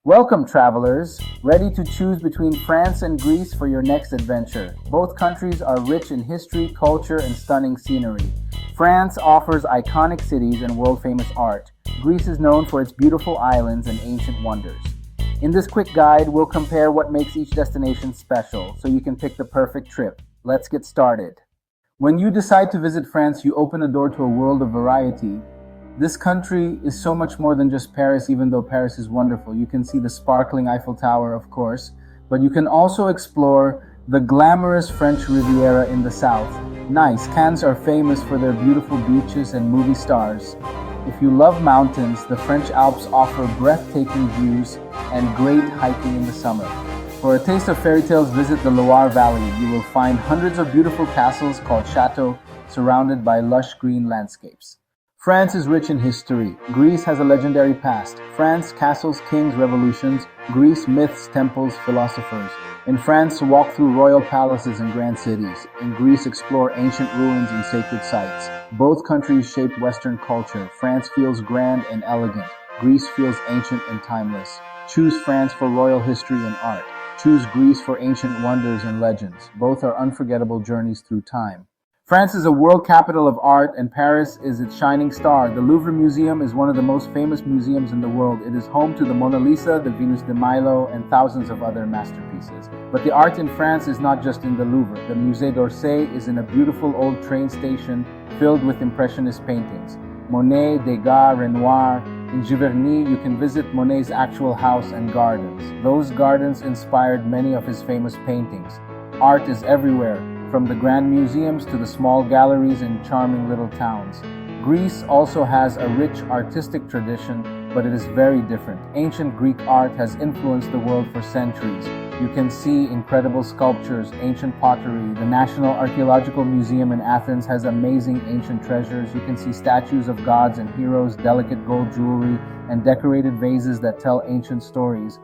Welcome, travelers! Ready to choose between France and Greece for your next adventure. Both countries are rich in history, culture, and stunning scenery. France offers iconic cities and world-famous art. Greece is known for its beautiful islands and ancient wonders. In this quick guide, we'll compare what makes each destination special, so you can pick the perfect trip. Let's get started. When you decide to visit France, you open a door to a world of variety. This country is so much more than just Paris, even though Paris is wonderful. You can see the sparkling Eiffel Tower, of course, but you can also explore the glamorous French Riviera in the south. Nice, Cannes are famous for their beautiful beaches and movie stars. If you love mountains, the French Alps offer breathtaking views and great hiking in the summer. For a taste of fairy tales, visit the Loire Valley. You will find hundreds of beautiful castles called chateaux surrounded by lush green landscapes. France is rich in history. Greece has a legendary past. France, castles, kings, revolutions. Greece, myths, temples, philosophers. In France, walk through royal palaces and grand cities. In Greece, explore ancient ruins and sacred sites. Both countries shaped Western culture. France feels grand and elegant. Greece feels ancient and timeless. Choose France for royal history and art. Choose Greece for ancient wonders and legends. Both are unforgettable journeys through time. France is a world capital of art, and Paris is its shining star. The Louvre Museum is one of the most famous museums in the world. It is home to the Mona Lisa, the Venus de Milo, and thousands of other masterpieces. But the art in France is not just in the Louvre. The Musée d'Orsay is in a beautiful old train station filled with impressionist paintings. Monet, Degas, Renoir. In Giverny, you can visit Monet's actual house and gardens. Those gardens inspired many of his famous paintings. Art is everywhere, from the grand museums to the small galleries in charming little towns. Greece also has a rich artistic tradition, but it is very different. Ancient Greek art has influenced the world for centuries. You can see incredible sculptures, ancient pottery. The National Archaeological Museum in Athens has amazing ancient treasures. You can see statues of gods and heroes, delicate gold jewelry, and decorated vases that tell ancient stories.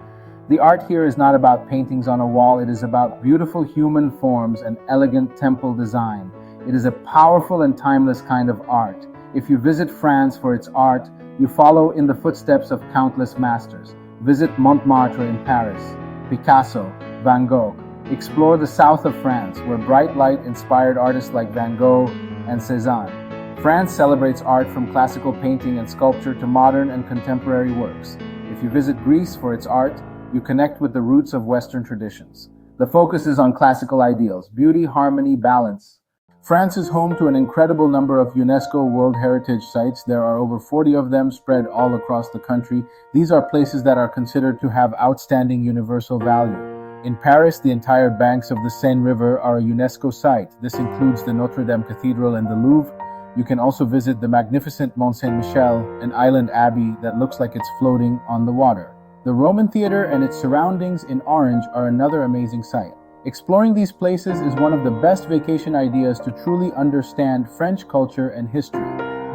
The art here is not about paintings on a wall, it is about beautiful human forms and elegant temple design. It is a powerful and timeless kind of art. If you visit France for its art, you follow in the footsteps of countless masters. Visit Montmartre in Paris, Picasso, Van Gogh. Explore the south of France, where bright light inspired artists like Van Gogh and Cézanne. France celebrates art from classical painting and sculpture to modern and contemporary works. If you visit Greece for its art, you connect with the roots of Western traditions. The focus is on classical ideals, beauty, harmony, balance. France is home to an incredible number of UNESCO World Heritage Sites. There are over 40 of them spread all across the country. These are places that are considered to have outstanding universal value. In Paris, the entire banks of the Seine River are a UNESCO site. This includes the Notre Dame Cathedral and the Louvre. You can also visit the magnificent Mont Saint-Michel, an island abbey that looks like it's floating on the water. The Roman Theater and its surroundings in Orange are another amazing sight. Exploring these places is one of the best vacation ideas to truly understand French culture and history.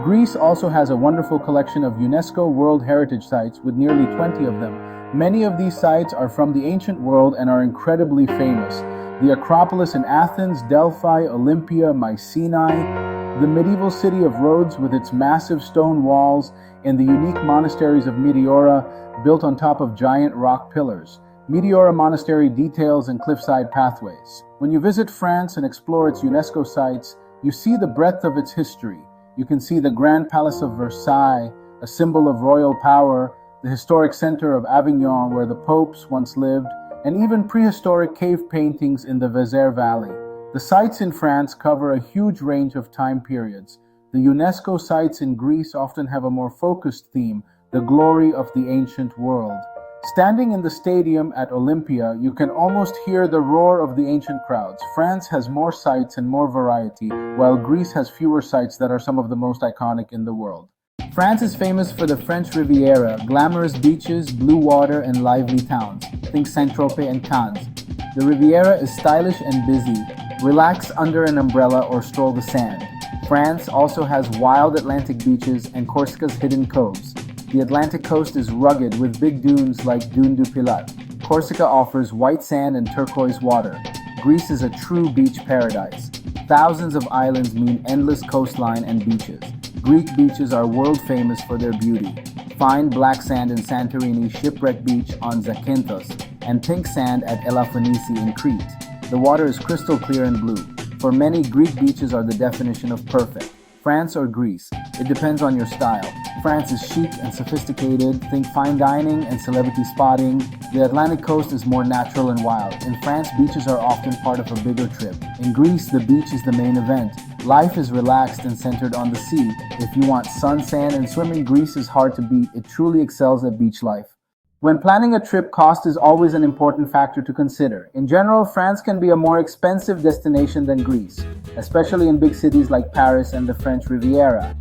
Greece also has a wonderful collection of UNESCO World Heritage Sites with nearly 20 of them. Many of these sites are from the ancient world and are incredibly famous. The Acropolis in Athens, Delphi, Olympia, Mycenae, the medieval city of Rhodes with its massive stone walls, and the unique monasteries of Meteora built on top of giant rock pillars. Meteora Monastery details and cliffside pathways. When you visit France and explore its UNESCO sites, you see the breadth of its history. You can see the Grand Palace of Versailles, a symbol of royal power, the historic center of Avignon where the popes once lived, and even prehistoric cave paintings in the Vézère Valley. The sites in France cover a huge range of time periods. The UNESCO sites in Greece often have a more focused theme, the glory of the ancient world. Standing in the stadium at Olympia, you can almost hear the roar of the ancient crowds. France has more sites and more variety, while Greece has fewer sites that are some of the most iconic in the world. France is famous for the French Riviera, glamorous beaches, blue water, and lively towns. Think Saint-Tropez and Cannes. The Riviera is stylish and busy. Relax under an umbrella or stroll the sand. France also has wild Atlantic beaches and Corsica's hidden coves. The Atlantic coast is rugged with big dunes like Dune du Pilat. Corsica offers white sand and turquoise water. Greece is a true beach paradise. Thousands of islands mean endless coastline and beaches. Greek beaches are world famous for their beauty. Fine black sand in Santorini, shipwreck beach on Zakynthos, and pink sand at Elafonici in Crete. The water is crystal clear and blue. For many, Greek beaches are the definition of perfect. France or Greece? It depends on your style. France is chic and sophisticated. Think fine dining and celebrity spotting. The Atlantic coast is more natural and wild. In France, beaches are often part of a bigger trip. In Greece, the beach is the main event. Life is relaxed and centered on the sea. If you want sun, sand, and swimming, Greece is hard to beat. It truly excels at beach life. When planning a trip, cost is always an important factor to consider. In general, France can be a more expensive destination than Greece, especially in big cities like Paris and the French Riviera.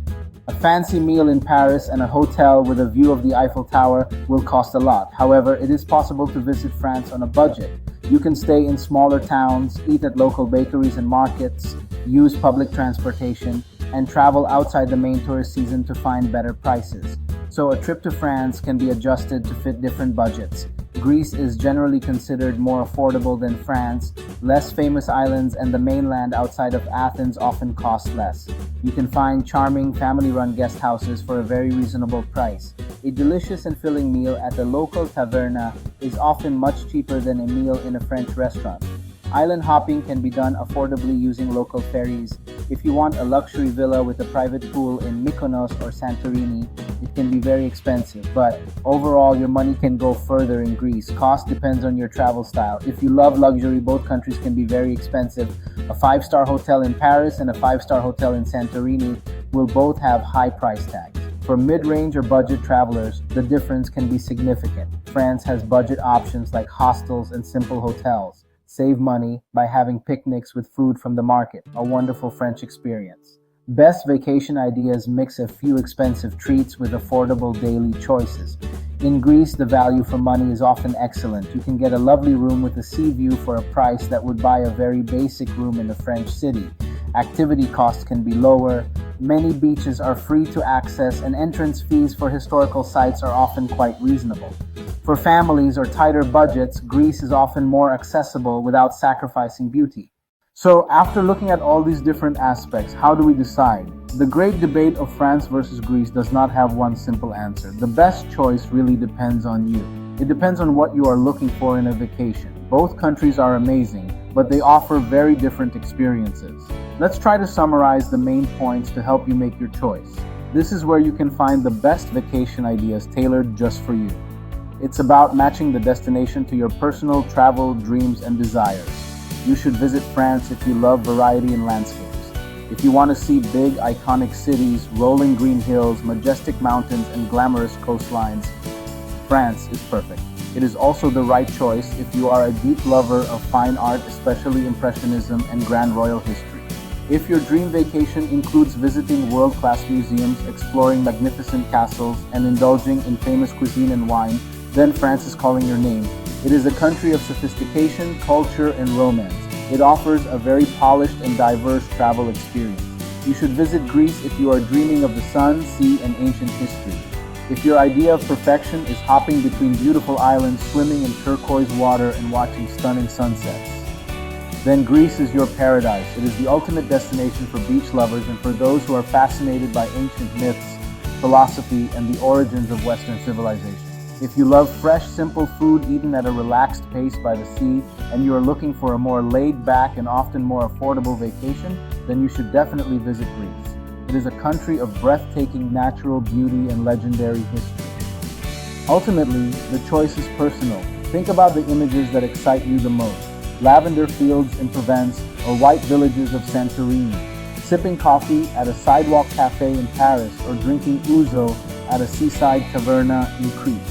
A fancy meal in Paris and a hotel with a view of the Eiffel Tower will cost a lot. However, it is possible to visit France on a budget. You can stay in smaller towns, eat at local bakeries and markets, use public transportation, and travel outside the main tourist season to find better prices. So a trip to France can be adjusted to fit different budgets. Greece is generally considered more affordable than France. Less famous islands and the mainland outside of Athens often cost less. You can find charming family-run guest houses for a very reasonable price. A delicious and filling meal at the local taverna is often much cheaper than a meal in a French restaurant. Island hopping can be done affordably using local ferries. If you want a luxury villa with a private pool in Mykonos or Santorini, it can be very expensive, but overall your money can go further in Greece. Cost depends on your travel style. If you love luxury, both countries can be very expensive. A 5-star hotel in Paris and a 5-star hotel in Santorini will both have high price tags. For mid-range or budget travelers, the difference can be significant. France has budget options like hostels and simple hotels. Save money by having picnics with food from the market, a wonderful French experience. Best vacation ideas mix a few expensive treats with affordable daily choices. In Greece, the value for money is often excellent. You can get a lovely room with a sea view for a price that would buy a very basic room in a French city. Activity costs can be lower. Many beaches are free to access, and entrance fees for historical sites are often quite reasonable. For families or tighter budgets, Greece is often more accessible without sacrificing beauty. So, after looking at all these different aspects, how do we decide? The great debate of France versus Greece does not have one simple answer. The best choice really depends on you. It depends on what you are looking for in a vacation. Both countries are amazing, but they offer very different experiences. Let's try to summarize the main points to help you make your choice. This is where you can find the best vacation ideas tailored just for you. It's about matching the destination to your personal travel dreams and desires. You should visit France if you love variety in landscapes. If you want to see big, iconic cities, rolling green hills, majestic mountains, and glamorous coastlines, France is perfect. It is also the right choice if you are a deep lover of fine art, especially Impressionism and Grand Royal history. If your dream vacation includes visiting world-class museums, exploring magnificent castles, and indulging in famous cuisine and wine, then France is calling your name. It is a country of sophistication, culture, and romance. It offers a very polished and diverse travel experience. You should visit Greece if you are dreaming of the sun, sea, and ancient history. If your idea of perfection is hopping between beautiful islands, swimming in turquoise water, and watching stunning sunsets, then Greece is your paradise. It is the ultimate destination for beach lovers and for those who are fascinated by ancient myths, philosophy, and the origins of Western civilization. If you love fresh, simple food eaten at a relaxed pace by the sea, and you are looking for a more laid-back and often more affordable vacation, then you should definitely visit Greece. It is a country of breathtaking natural beauty and legendary history. Ultimately, the choice is personal. Think about the images that excite you the most. Lavender fields in Provence or white villages of Santorini. Sipping coffee at a sidewalk cafe in Paris or drinking ouzo at a seaside taverna in Crete.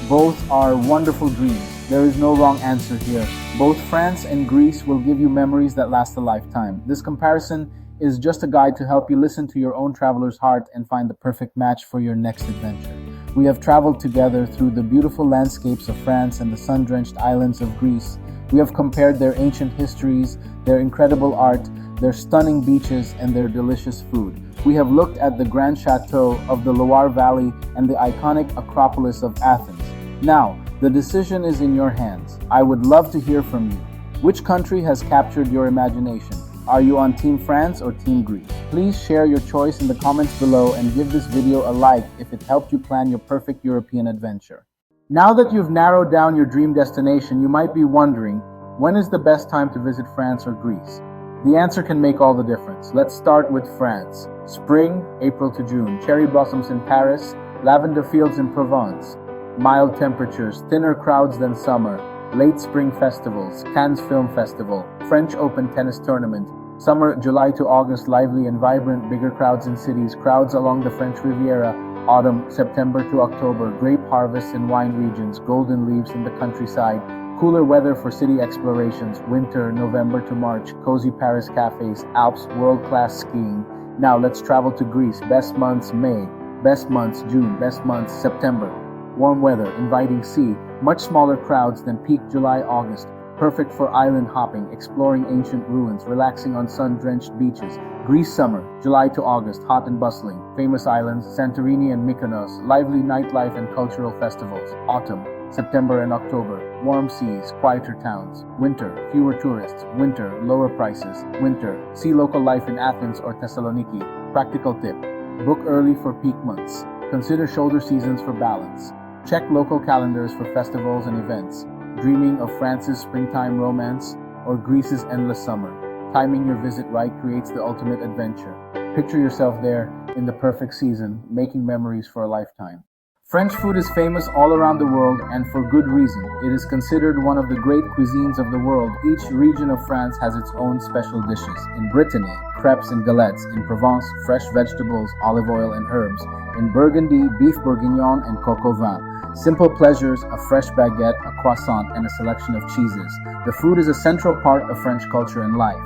Both are wonderful dreams. There is no wrong answer here. Both France and Greece will give you memories that last a lifetime. This comparison is just a guide to help you listen to your own traveler's heart and find the perfect match for your next adventure. We have traveled together through the beautiful landscapes of France and the sun-drenched islands of Greece. We have compared their ancient histories, their incredible art, their stunning beaches, and their delicious food. We have looked at the Grand Chateau of the Loire Valley and the iconic Acropolis of Athens. Now, the decision is in your hands. I would love to hear from you. Which country has captured your imagination? Are you on Team France or Team Greece? Please share your choice in the comments below and give this video a like if it helped you plan your perfect European adventure. Now that you've narrowed down your dream destination, you might be wondering, when is the best time to visit France or Greece? The answer can make all the difference. Let's start with France. Spring, April to June. Cherry blossoms in Paris, lavender fields in Provence. Mild temperatures, thinner crowds than summer. Late spring festivals, Cannes Film Festival, French Open tennis tournament. Summer, July to August, lively and vibrant, bigger crowds in cities, crowds along the French Riviera. Autumn, September to October, grape harvests in wine regions, golden leaves in the countryside. Cooler weather for city explorations. Winter, November to March, cozy Paris cafes, Alps, world-class skiing. Now let's travel to Greece. Best months, May. Best months, June. Best months, September. Warm weather, inviting sea, much smaller crowds than peak July, August. Perfect for island hopping, exploring ancient ruins, relaxing on sun-drenched beaches. Greece summer, July to August, hot and bustling. Famous islands, Santorini and Mykonos, lively nightlife and cultural festivals. Autumn, September and October, warm seas, quieter towns. Winter, fewer tourists. Winter, lower prices. Winter, see local life in Athens or Thessaloniki. Practical tip, book early for peak months. Consider shoulder seasons for balance. Check local calendars for festivals and events. Dreaming of France's springtime romance or Greece's endless summer? Timing your visit right creates the ultimate adventure. Picture yourself there in the perfect season, making memories for a lifetime. French food is famous all around the world, and for good reason. It is considered one of the great cuisines of the world. Each region of France has its own special dishes. In Brittany, crepes and galettes. In Provence, fresh vegetables, olive oil and herbs. In Burgundy, beef bourguignon and coq au vin. Simple pleasures, a fresh baguette, a croissant, and a selection of cheeses. The food is a central part of French culture and life.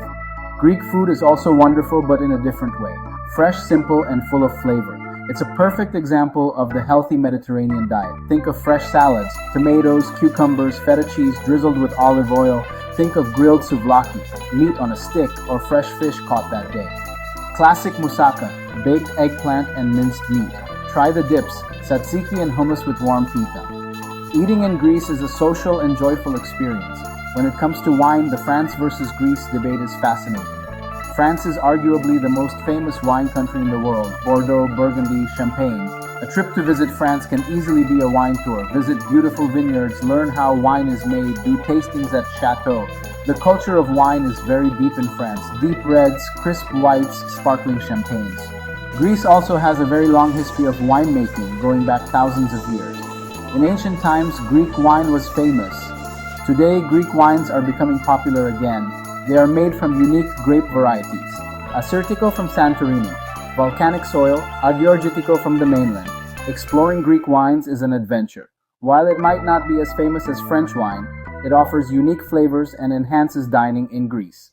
Greek food is also wonderful, but in a different way. Fresh, simple, and full of flavor. It's a perfect example of the healthy Mediterranean diet. Think of fresh salads, tomatoes, cucumbers, feta cheese drizzled with olive oil. Think of grilled souvlaki, meat on a stick, or fresh fish caught that day. Classic moussaka, baked eggplant and minced meat. Try the dips, tzatziki and hummus with warm pita. Eating in Greece is a social and joyful experience. When it comes to wine, the France versus Greece debate is fascinating. France is arguably the most famous wine country in the world. Bordeaux, Burgundy, Champagne. A trip to visit France can easily be a wine tour. Visit beautiful vineyards, learn how wine is made, do tastings at chateaux. The culture of wine is very deep in France. Deep reds, crisp whites, sparkling champagnes. Greece also has a very long history of winemaking, going back thousands of years. In ancient times, Greek wine was famous. Today, Greek wines are becoming popular again. They are made from unique grape varieties. Assyrtiko from Santorini, volcanic soil, Agiourgitiko from the mainland. Exploring Greek wines is an adventure. While it might not be as famous as French wine, it offers unique flavors and enhances dining in Greece.